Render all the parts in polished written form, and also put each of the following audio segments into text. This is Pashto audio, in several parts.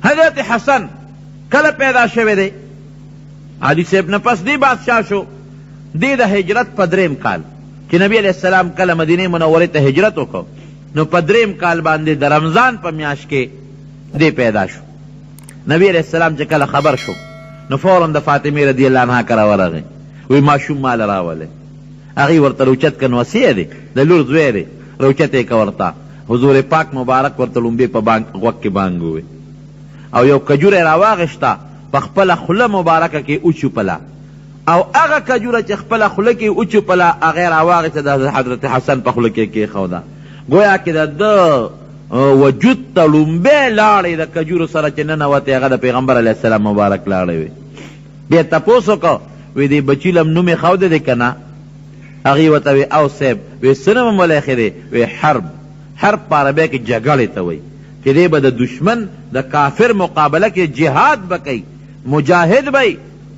حضرت حسن کله پیدا شوی دی؟ علی صاحب نه پس دی بادشاہ شو. دی د هجرت په 3 کال چې نبی علیہ السلام کله مدینه منورې ته هجرت وکړ، نو په 3 کال باندې د رمضان په میاشت کې دی پیدا شو. نبی علیہ السلام چې کله خبر شو نو فوراً د فاطمه رضی الله عنها کره ورغی، وی ماشوم مال راوله. هغې ورته روچت کن وصیه دی، د لور زوی دی، روچت یې که ورته. حضور پاک مبارک ورته لومبې په غوږ کې بانګ ووی او یو کجوره یې راواغېشته، په خپله خوله مبارکه کې وچوپله، او هغه کجوره چې خپله خوله کې وچوپله هغه یې راواغېسته د حضرت حسن په خوله کې کېښوده. گویا کې د ده وجود ته لومبې لاړې د کجورو سره چې ننوتې هغه د پیغمبر علیه السلام مبارک لاړې وې. بیا تپوس وکړه، وی دې بچي لم نوم یې ښوده دی که نه؟ هغې ورته وی او صاحب، وی څه نوم م ولی ایښی دی؟ وی حرب. حرب په عربی کې جګړې ته وایي، چې دی به د دشمن د کافر مقابله کې جهاد به کوي، مجاهد به.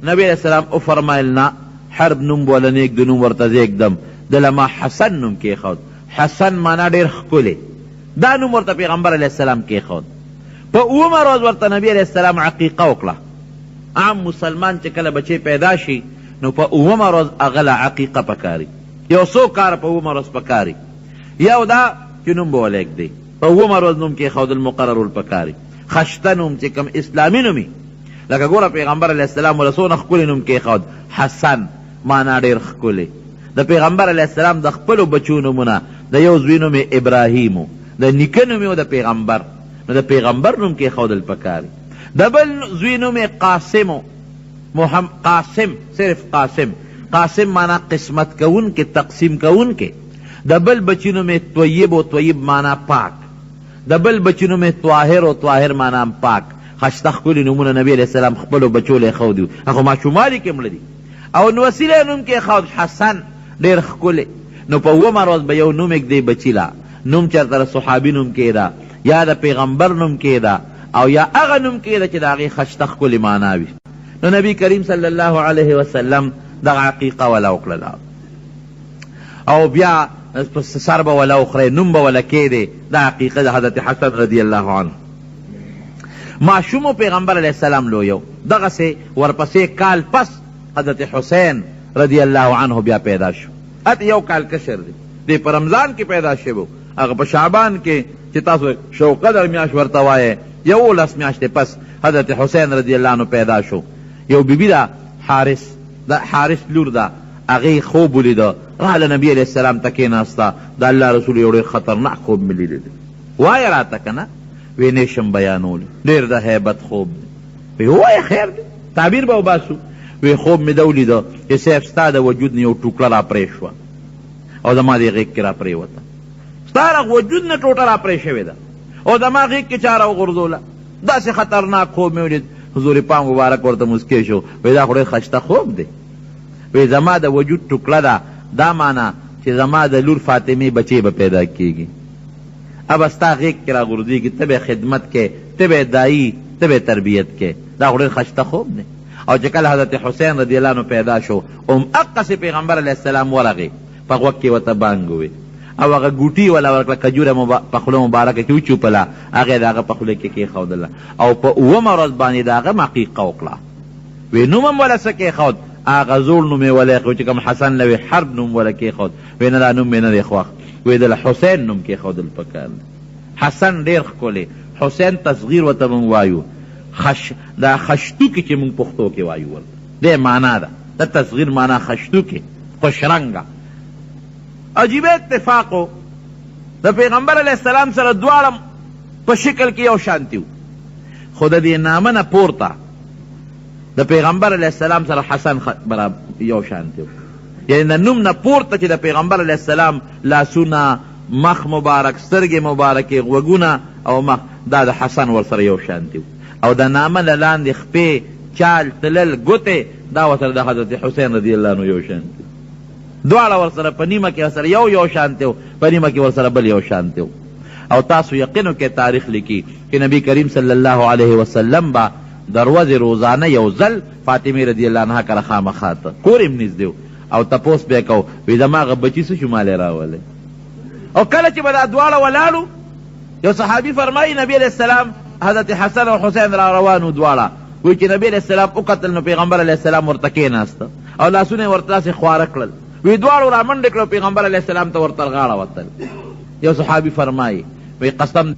نبی علیہ السلام وفرمایل نه، حرب نوم بوله نیک د نوم ورته زیږدم، دله ما حسن نوم کېښود. حسن معنا ډېر ښکلی، دا نوم ورته پیغمبر علیہ السلام کېښود. په 9 روز ورته نبی علیہ السلام عقیقه وکړه. عام مسلمان چې کله بچی پیدا شي نو په 9 روز هغه له عقیقه پکاري. یو څو کار په 9 روز پکاري. یو دا چې نوم به ولېږدي، په 9 روز نوم کېښودل مقرر الپکاري. خشته نوم چې کوم اسلامي نومي، لکه ګوره پیغمبر علیہ السلام له څونه ښکلی نوم کېښود، حسن معنا ډېر ښکلی. د پیغمبر علیہ السلام د خپلو بچو نومونه، د یو زوی نوم یې ابراهیم، د نیکه نوم یې د پیغمبر، نو د پیغمبر نوم کېښودل پکاري. د بل زوی نوم یې قاسم، قاسم، صرف قاسم. قاسم مانا قسمت کون کے، تقسیم کون کے. د بل بچی نوم یې طیب، و طیب مانا پاک. د بل بچی نوم یې طاهر، و طاهر مانا پاک. خشته ښکلي نومونه نبی علیہ السلام خپلو بچو له ښودي، هغه ماشومانې کې مړه دي. او وسیله نوم کېښود حسن، ډېر ښکلی. نو په 9 روز به یو نوم ایږدی بچي له، نوم چېرته صحابي نوم کېده، یا د پیغمبر نوم کېده، او یا هغه نوم کېده چې د هغې خشته ښکلې معنا وي. نو نبی کریم صلی الله علیه وسلم دغه عقیقه وله وکړله، او بیا سر به وله وخوری، نوم به وله کېدی. دا عقیقه د حضرت حسن رضی الله عنه. ماشومو پیغمبر علیہ السلام لویو. دغسې ورپسې کال پس حضرت حسین رضی الله عنه بیا پیدا شو. اته یو کال کشر دی، دی په رمضان کې پیدا شوی، هغه په شعبان کې چې تاسو شو قدر میاشت ورته وایې، 11 میاشتې پس حضرت حسین رضی الله عنه پیدا شو. یو بیبي ده حارث، د حارث لور ده، هغې خوب ولیده، راله نبی علیہ السلام ته کېناسته، د الله رسول یو ډېر خطرناک خوب مې لیدلی، وایه راته که نه؟ وی نیشم بیانولی، ډېر د هیبت خوب دی. وی وایه خیر دی، تعبیر به وباسو. وی خوب مې ده ولیده چې صاحب ستا د وجود نه یو ټوکړه را پرې شوه او زما دې غېږ کې را پرېوته. ستا د وجود نه ټوټه را پرې شوې ده او زما غېږ کې چا را وغورځوله. داسې خطرناک خوب مې ولید. حضور پاک مبارک ورته مسکی شو، وی دا خو ډېر ښایسته خوب دی. وی زما د وجود ټوکړه ده، دا معنا چې زما د لور فاطمې بچی به پیدا کېږي، اب ستا غېږ کې را غورځېږي، ته به خدمت کې، ته به دایي، ته به تربیت کې. دا خو ډېر ښایسته خوب دی. او چې کله حضرت حسین رضی الله عنه پیدا شو، هغسې پیغمبر علیہ السلام ورغی، په غوږ کې ورته بانګ ووی، او هغه ګوټي وله ورکړه، کجوره په خوله مبارکه کې وچوپله، هغې د هغه په خوله کې کېښودله، او په 9 ورځ باندې د هغه عقیقه وکړه. وی نوم هم وله څه کېښود؟ هغه زوړ نوم یې وله ایښود چې کوم حسن له وی حرب نوم وله کېښود. وی نه دا نوم مې نه دی خوښ، وی دله حسین نوم کېښودل پکار دی. حسن ډېر ښکلی، حسین تصغیر ورته مونږ وایو، دا خشتوکې چې مونږ پښتو کې وایو ورته، دې معنا ده. د تصغیر معنا خشتوکې، خوشرنګه. عجیبه اتفاق و، د پیغمبر علیہ السلام سره دواړه په شکل کې یو شانتي و، خو د دې نامه نه پورته د پیغمبر علیہ السلام سره حسن یو شانتي و. یعنی د نوم نه پورته چې د پیغمبر علیہ السلام لاسونه، مخ مبارک، سترګې مبارکې، غوږونه او مخ، دا د حسن ورسره یو شانتي و. او د نامه له لاندې خپې، چال، تلل، ګوتې، دا ورسره د حضرت حسین رضی الله عنه یو شانتي. دواړه ورسره په نیمه کې ورسره یو شانتي و، په نیمه کې ورسره بل یو شانتي و. او تاسو یقینو کې تاریخ لیکي چې نبی کریم صلی الله علیه وسلم به د ورځې روزانه یو ځل فاطمې رضی الله عنها کره خامخا ته کور یې نږدې و، او تپوس به یې کو، وی زما هغه بچي څه شو مالی راولی. او کله چې به دا دواړه ولاړو، یو صحابي فرمایي نبی علیہ السلام حضرت حسن او حسین را روانو دواړه وی چې نبی علیہ السلام وکتل نو پیغمبر علیہ السلام ورته کېناسته او لاسونه ورته داسې خواره کړل وی دواړو را منډې کړو پیغمبر علیہ السلام ته ورته غاړه وتل یو صحابي فرمایي وی قسم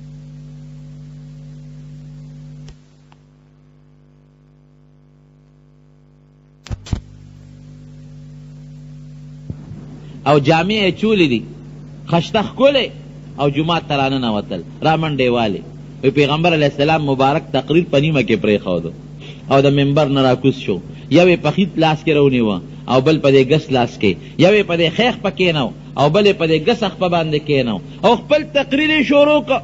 او جامع چولی دی خشته ښکلې او جمعات ته راننوتل را منډې والې وی پیغمبر علیہ السلام مبارک تقریر په نیمه کې پرېښودو او د منبر نه راکوز شو یو یې په خیط لاس کې رونیوه او بل په دې ګس لاس کې یو یې په دې خیخ په کېنو او بل یې په دې ګس اخپه باندې کېنو او خپل تقریر یې شروع کړ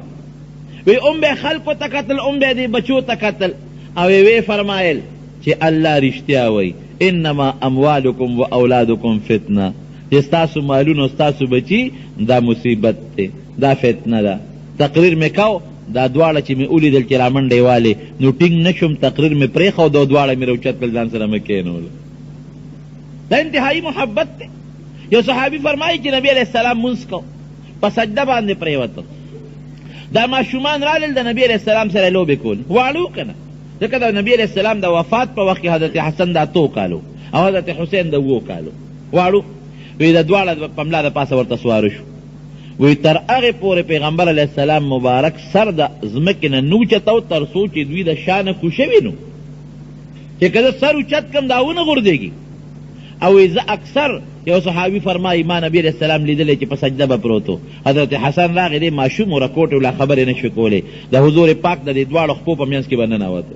وی به خلکو ته کتل به دې بچو ته کتل او وی فرمایل چې الله رښتیا وایي انما اموالکم و اولادکم فتنه چې ستاسو مالونه ستاسو بچي دا مصیبت دی دا فتنه ده تقریر مې کو دا دواړه چې مې ولیدل چې را منډې والې نو ټینګ نه شوم تقریر مې پرېښود او دواړه مې راوچت کړل ځان سره مې کېنول دا انتهایی محبت دی یو صحابي فرمایي چې نبی علیہ السلام مونځ کو په سجده باندې پرېوته دا ماشومان رالل د نبی علیہ السلام سره لوبې کول واړو که نه ځکه د نبی علیہ السلام د وفات په وخت کې حضرت حسن دا 2 کالو او حضرت حسین د 2 کالو واړو وی د دواړه په ملا د پاسه ورته سواره شو وی تر هغې پورې پیغمبر علیہ السلام مبارک سر د ځمکې نه نه اوچتو تر څو چې دوی د شانه کوشه وینو چې که زه سر اوچت کم دا ونه غورځېږي او زه اکثر یو صحابي فرمایي ما نبی علیہ السلام لیدلی چې په سجده به پروتو حضرت حسن راغی دی ماشوم و رکوټ ولا خبرې نه شوې کولی د حضور پاک د دې دواړو خپو په منځ کې به ننوته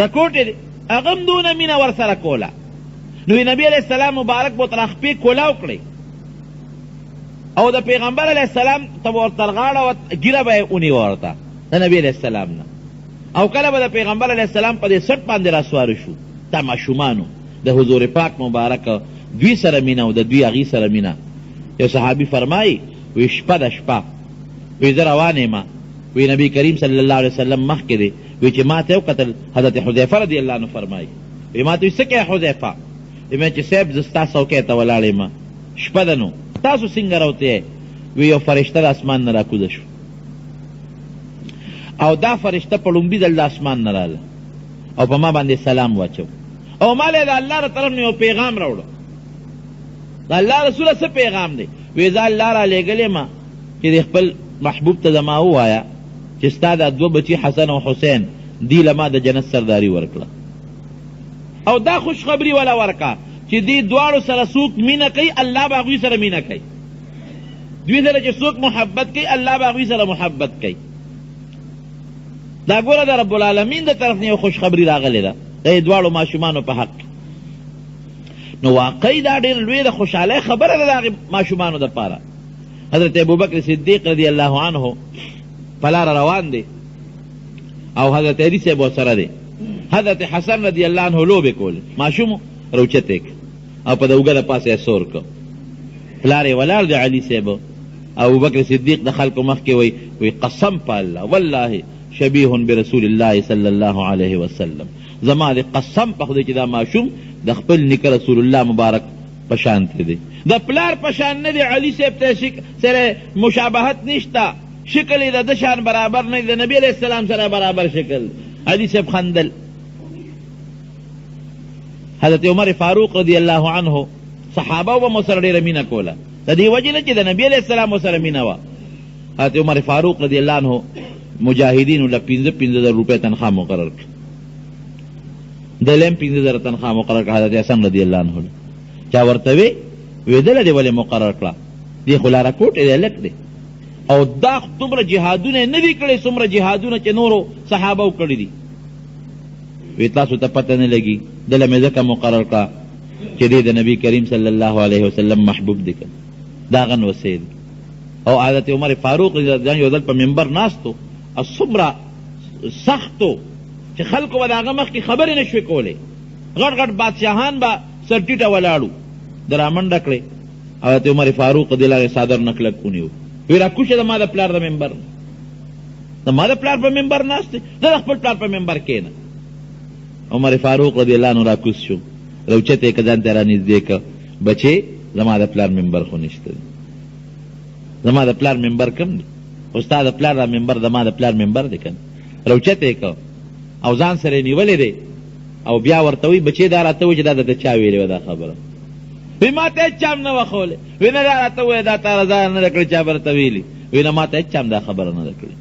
رکوټ یې هغه هم دونه مینه ورسره کوله نو نبی علیہ السلام مبارک به تر خپې کولاو کړی او د پیغمبر علیہ السلام ته ورته غاړه ګیره به یې ونیوه ورته د نبی علیہ السلام نه او کله به د پیغمبر علیہ السلام په دې سټ باندې راسواره شو دا ماشومانو د حضور پاک مبارک دوی سره مینه او د دوی هغې سره مینه یو صحابي فرمایي وی شپه د شپه وی زه روان یم وی نبی کریم صلی الله علیه وسلم مخکې دی وی چې ما ته یې وکتل حضرت حذیفه رضی الله عنه فرمایي وی ما ته وی څه کوې حذیفه وی چې صاحب زه ستا څوکۍ ته ولاړ یم شپه ده نو تاسو څنګه راوتې وی یو فرشته د اسمان نه راکوزه شو او دا فرشته په لومبي ځل د اسمان نه راله او په ما باندې سلام واچو او ما له د الله له طرف نه یو پیغام راوړه د الله رسوله څه پیغام دی وی زه الله را لېږلی ما چې د خپل محبوب ته زما ووایه چې ستا دا 2 بچي حسن او حسین دی له ما د جنت سرداري ورکړه او دا خوشخبري ولا ورکه چې دی دواړو سره څوک مینه کوي الله به هغوی سره مینه کوي دوی سره چې څوک محبت کوي الله به هغوی سره محبت کوي دا ګوره د رب العالمین د طرف نه یو خوشخبري راغلې ده د دواړو ماشومانو په حق نو واقعي دا ډېر لوی د خوشحالۍ خبره ده د هغې ماشومانو دپاره حضرت ابوبکر صدیق رضی الله عنه په لاره روان دی او حضرت علي صاحب ورسره دی حضرت حسن رضی الله عنه لوبې کولې ماشوم روچتې او په د اوږه د پاسه یې سور کړ پلار یې ولاړ دی علي صاحب او ابوبکر صدیق د خلکو مخکې وی قسم په الله والله شبیه برسول الله صلی الله علیه وسلم زما د قسم په خدای چې دا ماشوم د خپل نیکه رسول الله مبارک په شان دی د پلار په شان نه دی علي صاحب ته سره مشابهت نشته شکل یې د ده شان برابر نه دی د نبي علیہ السلام سره برابر شکل علي صاحب خندل حضرت عمر فاروق رضی الله عنه صحابه به مو سره ډېره مینه کوله د دې وجې نه چې د نبي علیہ السلام سره مینه وه حضرت عمر فاروق رضی الله عنه مجاهدینو له 15,000 روپۍ تنخواه مقرر کړه دلیم 15,000 تنخواه مقرر کړه حضرت حسن رضی الله عنه چا ورته وی دله دې ولې مقرر کړه دې خو لاره کوټ دی لک دی او دا څومره جهادونه نه دي کړی څومره جهادونه چې نورو صحابو کړي دي وی تاسو ته پته نه لګي دله مې ځکه مقرر کړه چې دې د نبی کریم صلی الله علیه وسلم محبوب دی دا غن وسید او حضرت عمر فاروق رضی الله عنه یو ځل په منبر ناستو او څومره سختو چې خلکو به د هغه مخکې خبرې نه شوې کولی غټ غټ بادشاهان به سر ټیټه ولاړو د رامنډه کړې حضرت عمر فاروق رضی الله عنه صادر نه کلک ونیو وی راکوشه د ما د پلار د منبر د ما د پلار په منبر ناست دی د خپل پلار په منبر کېنه عمر فاروق رضی الله عنه راکوز شو روچت یې که ځان ته رانږدې که بچې زما د پلار منبر خو نشته دی زما د پلار منبر کم دی خو ستا د پلار دا منبر زما د پلار منبر دی که روچت یې کو او ځان سره یې نیولې دی او بیا ورته وایي بچې دا راته وایي چې دا درته چا ویلې وه دا خبره؟ وی ما ته هېڅ چا هم نه وه ښولې. وی نه دا راته ووایه دا تا رضا نه ده کړې چا به راته ویلي. وی نه ما ته هېڅ چا هم دا خبره نه ده کړې.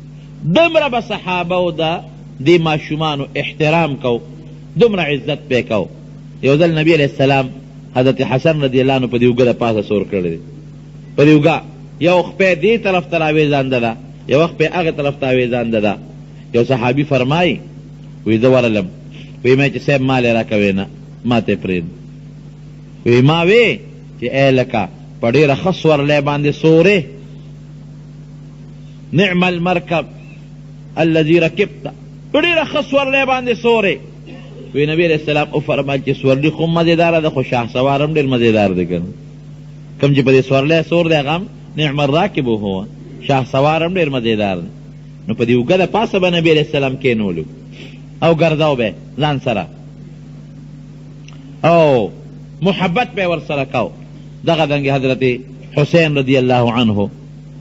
دومره به صحابهو د دې ماشومانو احترام کو، دومره عزت پې کو. یو ځل نبي علیه السلام حضرت حسن رضی الله عنه په دې اوږه د پاسه سور کړی دی، په دې اوږه یو خپې دې طرف ته راویځانده ده، یو خپې هغې طرف ته راویځانده ده. یو صحابي فرمایي وی زه ورلم، وی ما چې صاحب مال یې راکوې نه ما ته یې پرېږده. وی ما وی چې ای لکه په ډېره ښه سورلی باندې سورې، نعم المرکب الذي رکبت، په ډېره ښه سورلی باندې سورې. وی نبی علیہ السلام وفرمایل چې سورلي خو مزېداره ده خو شهسوار هم ډېر مزېدار دی که نه، کوم چې په دې سورلی سور دی هغه هم نعم الراکب هو، شهسوار هم ډېر مزېدار دی. نو په دې اوږه د پاسه به نبي علیہ السلام کېنولو او ګرځاو به ځان سره او محبت به ور سره کو. دغه دنګې حضرت حسین رضی الله عنه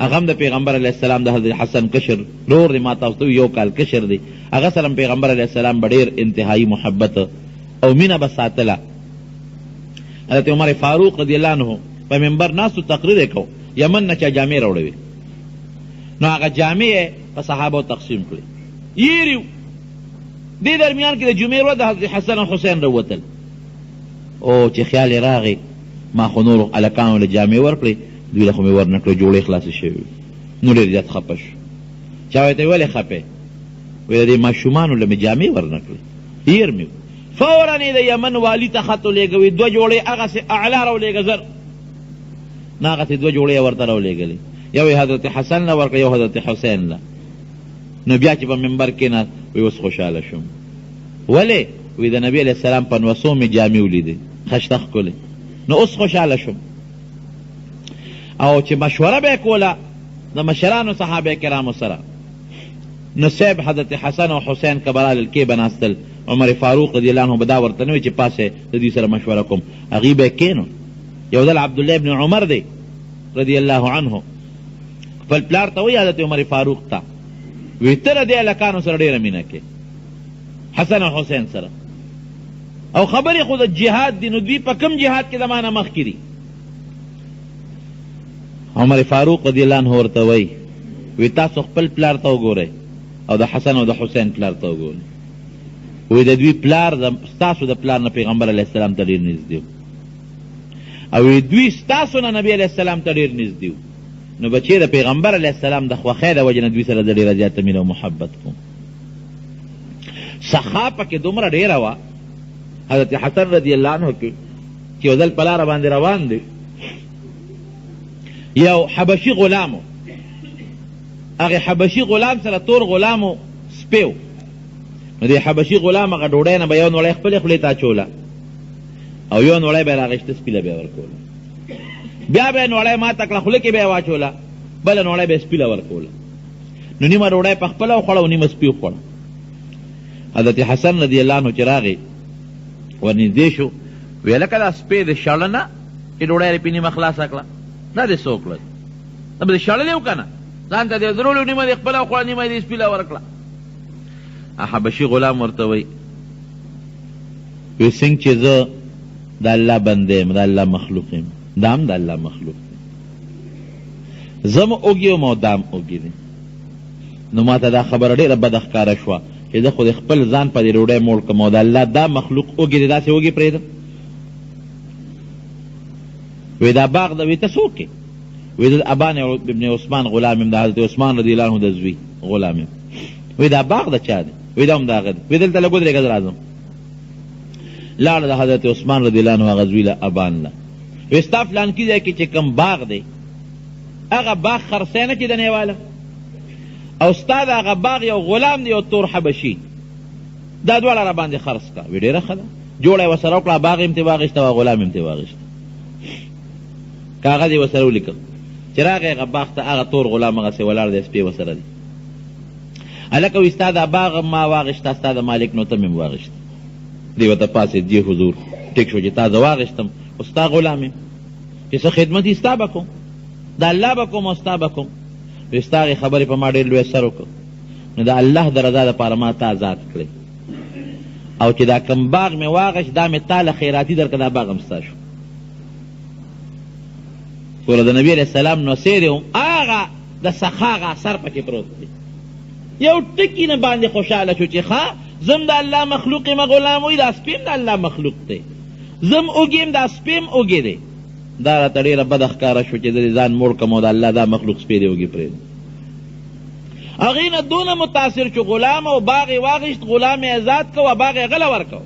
هغه هم د پیغمبر علیه السلام د حضرت حسن کشر رور دی، ما تاسو ته یو کال کشر دی. هغه سره پیغمبر علیه السلام به ډېر انتهایی محبت او مینه به ساتله. حضرت عمر فاروق رضی الله عنه په منبر ناستو تقریر یې کو، یمن نه چا جامې راوړوي، نو هغه جامې یې په صحابو تقسیم کړې. یېري دې درمیان کې د جمعې ورځ د حضرت حسن او حسین راوتل. او چې خیال یې راغی ما خو نورو هلکانو له جامې ورکړې، دوی له خو مې ورنه کړې، جوړې خلاصې شوې. نو ډېر زیات خفه شو. چا ورته ولې خفې؟ وایي د دې ماشومانو له مې جامې ورنه کړې، هیر مې. فوراً یې د یمن والي ته خط ولېږوي، دوه جوړې هغسې اعلی راولېږه زر، نه هغسې دوه جوړې یې ورته راولېږلې، یو یې حضرت حسن له ورکړه، یو حضرت حسین له. نو بیا چې په منبر کېناست وایي اوس خوشحاله شوم. ولې؟ وایي د نبي علیه السلام په نوسو مې جامې ولیدې خشته ښکلې، نو اوس خوشحاله شوم. او چې مشوره به یې کوله د مشرانو صحابه کرامو سره، نو صاحب حضرت حسن او حسین که به رالل کې به ناستل، عمر فاروق رضی الله عنه به دا ورته نه وي چې پاسې د دوی سره مشوره کوم، هغوی به یې کېنو. یو ځل عبدالله ابن عمر دی رضی الله عنه خپل پلار ته وایي حضرت عمر فاروق ته، وی ته د دې هلکانو سره ډېره مینه کې، حسن او حسین سره، او خبرې خو د جهاد دي، نو دوی په کوم جهاد کې د ما نه مخکې دي؟ عمر فاروق رضی الله عنه ورته وایي وی تاسو خپل پلار ته وګورئ او د حسن او د حسین پلار ته وګورئ. وی د دوی پلار ستاسو د پلار نه پیغمبر علیه السلام ته ډېر نږدې و، او وی دوی ستاسو نه نبي علیه السلام ته ډېر نږدې و. نو بچې د پیغمبر علیه السلام د خوښۍ د وجې نه دوی سره د ډېره زیاته مینه او محبت کوم. سخا پکې دومره ډېره وه حضرت حسن رضی الله عنه کې چې یو ځل په لاره باندې روان دی، یو حبشي غلامو، هغې حبشي غلام سره تور غلامو سپیو، نو د حبشي غلام هغه ډوډۍ نه به یو نوړی خپلې خولې ته اچوله او یو نوړی به یې راغېشته سپي له به یې ورکوله، بیا به یې نوړی ماته کړه خوله کې به یې واچوله، بله نوړی به یې سپي له ورکوله. نو نیمه ډوډۍ په خپله وخوړه او نیمه سپي وخوړه. حضرت حسن رضی الله عنه چې راغی ورنږدې شو، ویې لکه دا سپی د شړه نه چې ډوډۍ یې پې نیمه خلاصه کړه، دا دې څه وکړل؟ دا به دې شړلی و که نه؟ ځان ته دې درولو، نیمه دې خپله وخوړه، نیمه یې دې سپي له ورکړه. حبشي غلام ورته وایي وی څنګه چې زه د الله بنده یم، د الله مخلوق یم، دا هم د الله مخلوق دی، زه م اوږي یم او دا هم اوږي دی. نو ما ته دا خبره ډېره بده ښکاره شوه چې زه خو د خپل ځان په دې ډوډۍ موړ کړم او د الله دا مخلوق اوږي دی، داسې اوږي پرېږدم؟ وی دا باغ ده، وی ته څوک یې؟ وی د ابان ابن عثمان غلام یم، د حضرت عثمان رضی الله عنه د زوی غلام یم. وی دا باغ د چا دی؟ وی دا هم د هغه دی. وی دلته لږ ودرېږه زه راځم. لاړه د حضرت عثمان رضی الله عنه هغه زوی له ابان له، وی ستا فلانکي ځای کې چې کوم باغ دی هغه باغ خرڅی نه چې د نیواله، او ستا د هغه باغ یو غلام دی یو تور حبشي، دا دواړه را باندې خرڅ کړه. وی ډېره ښه ده، جوړه یې ورسره وکړه، باغ یې هم ترې واخېسته او غلام یې هم ترې واخېسته، کاغذ یې ورسره ولیکل چې راغی هغه باغ ته، هغه تور غلام هغسې ولاړ دی، سپی ورسره دی. هلکه وایي ستا دا باغ ما واخېسته، ستا د مالک نو ته مې هم واخېسته. دی ورته پاسېد، جی حضور ټیک شو چې تا زه واخېستم خو ستا غلام یم، چې څه خدمت یې ستا به کوم، د الله به کوم او ستا به کوم. وایي ستا هغې خبرې په ما ډېر لوی اثر وکړ. نو د الله د رضا دپاره ما تا آزاد کړی، او چې دا کم باغ مې واغش دا مې تاله خیراتي درکړه، دا باغ هم ستا شو. ګوره د نبي علیه السلام نوسیر هم هغه د سخا هغه اثر پکې پروت دی. یو ټکي نه باندې خوشحاله شو چې ښه زم د الله مخلوق یم غلام وي، دا سپیم د الله مخلوق دی، زم اوږې یم دا سپیم اوږې دی. دا راته ډېره بده ښکاره شو چې زه ځان موړ کړم او د الله دا مخلوق سپی دی اوږې پرېږدم. هغې نه دونه متاثر شو غلام او باغ یې واغېشت، غلام یې ازاد کو او باغ یې غله ورکو.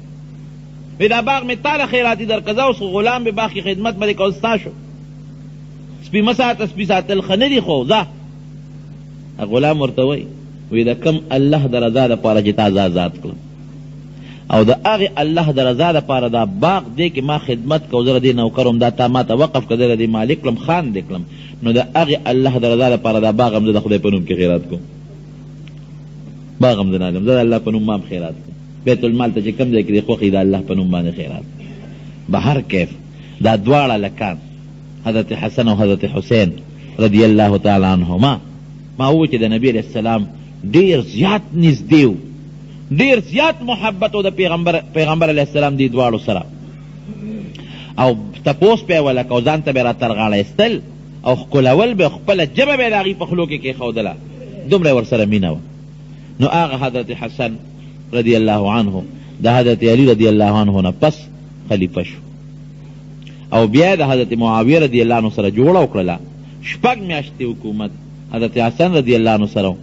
وی دا باغ مې تاله خیراتي درکړه، اوس غلام به باغ کې خدمت به دې کو ستا شو. سپي مه ساته، سپي ساتل ښه نه دي، خو ځه. غلام ورته وایي وی د کم الله د رضا دپاره چې تا آزاد کړم او د هغې الله د رضا دپاره دا باغ دی کې ما خدمت کو، زه د دې نوکر وم، دا تا ما ته وقف کړه، زه د دې مالک کړم، خان دې کړم، نو د هغې الله د رضا دپاره دا باغ هم زه د خدای په نوم کې خیرات کوم، باغ هم زه نه زه د الله په نوم ما هم خیرات کوم. بیت المال ته چې کوم ځای کې دې خوښ وي د الله په نوم باندې خیرات. به هر کیف دا دواړه لکان حضرت حسن او حضرت حسین رضی الله تعالی عنهما ما ووی چې د نبی علیه السلام ډیر زیات نږدې و، ډیر زیات محبت و د پیغمبر علیه السلام دی دواړو سره، او تپوس به یې ولکه او ځان ته به یې راترغاړه ایستل او ښکلول به خپله ژبه به یې د هغې په خولو کې کېښودله، دومره یې ورسره مینه وه. نو هغه حضرت حسن رضی الله عنه د حضرت علی رضی الله عنه نه پس خلیفه شو، او بیا د حضرت معاویه رضی الله عنه سره جوړه وکړله، 6 میاشتې حکومت حضرت حسن رضی الله عنه سره،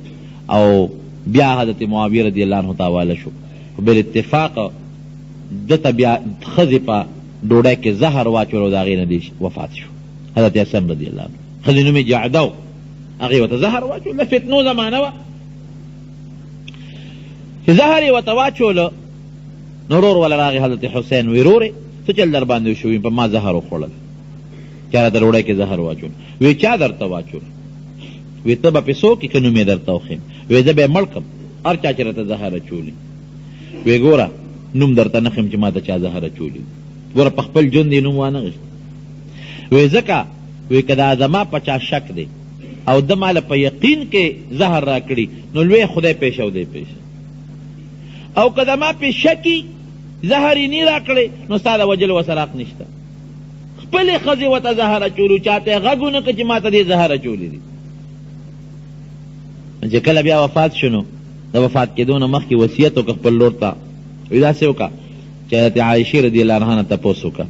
او بیا حضرت معاویه رضی الله عنه تاواله شو. بالاتفاق دته بیا ښځې په ډوډۍ کې زهر واچول او د هغې نه دی وفات شو حضرت حسن رضی الله عنه. ښځې نوم یې جعده و، هغې ورته زهر واچول، د فتنو زمانه وه. چې زهر یې ورته واچوله نو ورور وله راغی حضرت حسین، وی رورې څه چل در باندې وشو؟ په ما زهر وخوړل، چا راته ډوډۍ کې زهر واچول. وی چا درته واچول؟ وی ته به پیسو کې که نوم یې درته وښیم؟ وی زه به یې مړ کړم هر چا چې راته زهر اچولي. وی ګوره نوم درته نه ښیم چې ما ته چا زهر اچولي، ګوره په خپل ژوند یې نوم وانه غشت. وی ځکه وی که دا زما په چا شک دی او ده ماله په یقین کې زهر را کړي نو لوی خدای پیشه او دی پیشه، او که زما پې شکي زهر یې نه را کړی نو ستا د وجلو ورسره حق نشته. خپلې ښځې ورته زهر اچولو، چاته یې غږ ونه کړه چې ما ته دې زهر اچولي دي. چې کله بیا وفات شو نو د وفات کېدو نه مخکې وصیت وکړه خپل لور ته، وایي داسې وکړه چې حضرت عایشې رضی الله عنها نه تپوس وکړه،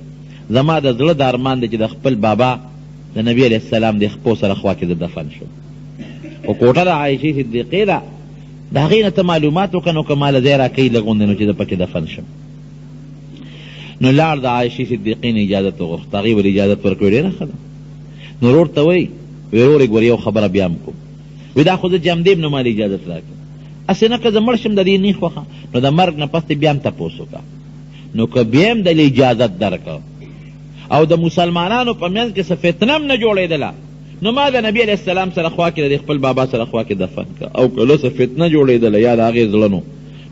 زما د زړه د ارمان دی چې د خپل بابا د نبي علیه السلام د خپو سره خوا کې د دفن شو، او کوټه د عایشې صدیقې ده، د هغې نه ته معلومات وکړه نو که ماله ځای راکوي لږ غوندې نو چې زه پکې دفن شم. نو لاړ د عایشې صدیقې نه اجازت وغوښت، هغې ولې اجازت ورکړې ډېره ښه ده. نو ورور ته وایي وی ورور یې ګوره یو خبره بیا هم کوم، وی دا خو زه جمدیم نو ماله اجازت راکړه، هسې نه که زه مړ شم د دې نه خوښه نو د مرګ نه پس بیا هم تپوس وکړه، نو که بیا هم دلې اجازت درکړه او د مسلمانانو په منځ کې څه فتنه هم نه جوړېدله نو ما د نبي علیه السلام سره خوا کې د خپل بابا سره خوا کې دفن کړه، او که څه فتنه جوړېدله یا د هغې زړه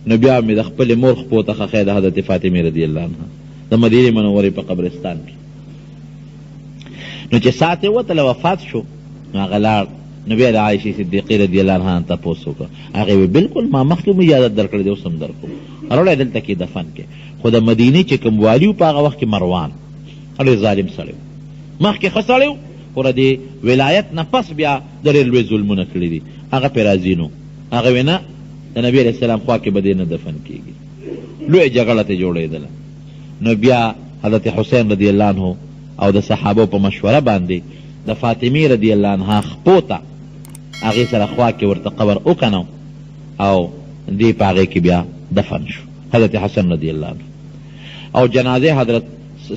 نو بیا مې د خپلې مور خپو ته خښی د حضرت فاطمې رضی الله عنها د مدینې منورې په قبرستان کې. نو چې ساعت یې وتله وفات شو نو هغه لاړ، نو بیا د عایشې صدیقې رضی الله عنها تپوس وکړه، هغې وی بلکل ما مخکې هم اجازت درکړی دی اوس هم درکوم، راوړی دلته کې دفن کې. خو د مدینې چې کوم والي و په هغه وخت کې مروان ډېر ظالم سړی و، مخکې ښه سړی و خو د دې ولایت نه پس بیا د ډېر لوی ظلمونه کړي دي، هغه پرې راضي نو، هغه وی نه د نبي علیه السلام خوا کې به دې نه دفن کېږي، لویه جګړه ترې جوړېدله. نو بیا حضرت حسین رضی الله عنه او د صحابو په مشوره باندې د فاطمې رضی الله عنها خپو ته هغې سره خوا کې ورته قبر وکنو او دې په هغې کې بیا دفن شو حضرت حسن رضی الله عنه. او جنازه حضرت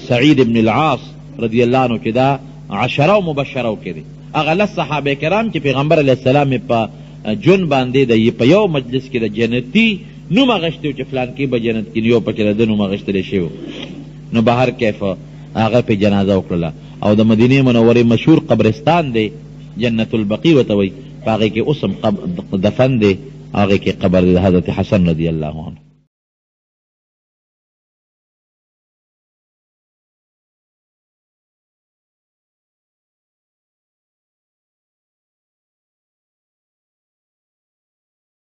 سعید ابن العاص رضی الله عنه چې دا 10 مبشرو کې دي، هغه 10 صحابه کرام چې پیغمبر علیه السلام په جون باندې د په یو مجلس کې د جنتي نوم اغشتی و چې فلان کې به جنت کې یو پکې د نوم اغشتلی شوی، نو به هر کیف هغه پې جنازه وکړله. او د مدینې منورې مشهور قبرستان دی جنت البقیع ورته وایي، په هغې کې اوس هم دفن دی، هغې کې قبر دی د حضرت حسن رضی الله عنه.